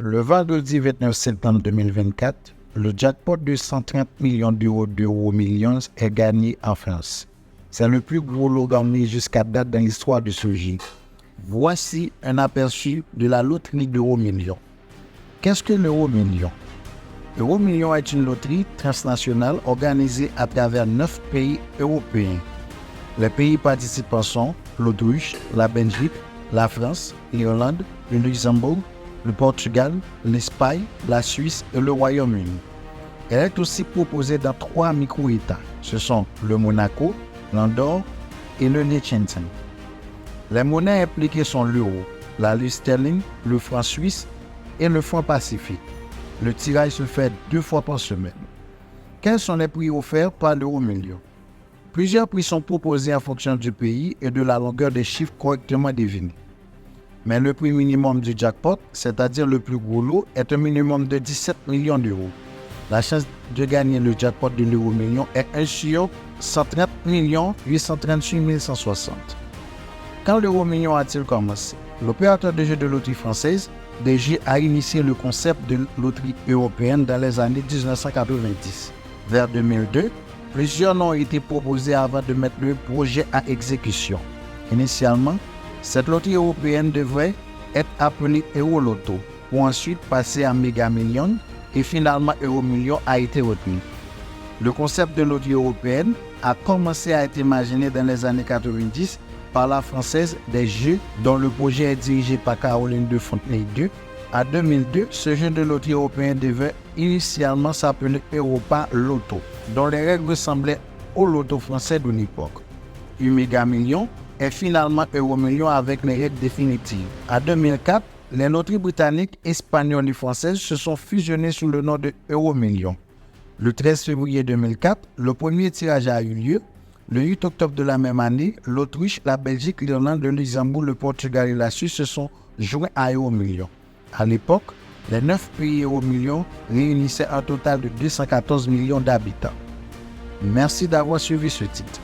Le vendredi 29 septembre 2024, le jackpot de 130 millions d'euros millions est gagné en France. C'est le plus gros lot gagné jusqu'à date dans l'histoire de ce jeu. Voici un aperçu de la loterie d'Euro Million. Qu'est-ce que l'Euro Million? L'Euro Million est une loterie transnationale organisée à travers 9 pays européens. Les pays participants sont l'Autriche, la Belgique, la France, l'Irlande, le Luxembourg, le Portugal, l'Espagne, la Suisse et le Royaume-Uni. Elle est aussi proposée dans 3 micro-États. Ce sont le Monaco, l'Andorre et le Liechtenstein. Les monnaies impliquées sont l'euro, la livre sterling, le franc suisse et le franc pacifique. Le tirage se fait 2 fois par semaine. Quels sont les prix offerts par l'Euro Million? Plusieurs prix sont proposés en fonction du pays et de la longueur des chiffres correctement devinés. Mais le prix minimum du jackpot, c'est-à-dire le plus gros lot, est un minimum de 17 millions d'euros. La chance de gagner le jackpot de l'Euro Million est 1 sur 130 838 160. Quand l'Euro Million a-t-il commencé? L'opérateur de jeux de loterie française, DG, a initié le concept de loterie européenne dans les années 1990. Vers 2002, plusieurs noms ont été proposés avant de mettre le projet à exécution. Initialement, cette loterie européenne devrait être appelée Euroloto, pour ensuite passer à Mega Millions, et finalement Euro Million a été retenu. Le concept de loterie européenne a commencé à être imaginé dans les années 90 par la Française des Jeux, dont le projet est dirigé par Caroline de Fontenay II. En 2002, ce jeu de loterie européen devait initialement s'appeler Europa Loto, dont les règles ressemblaient au loto français de l'époque. Un Mega Million est finalement Euro Million avec les règles définitives. En 2004, les loteries britanniques, espagnoles et françaises se sont fusionnées sous le nom de Euro Million. Le 13 février 2004, le premier tirage a eu lieu. Le 8 octobre de la même année, l'Autriche, la Belgique, l'Irlande, le Luxembourg, le Portugal et la Suisse se sont joints à Euro Million. À l'époque, les 9 pays Euro Million réunissaient un total de 214 millions d'habitants. Merci d'avoir suivi ce titre.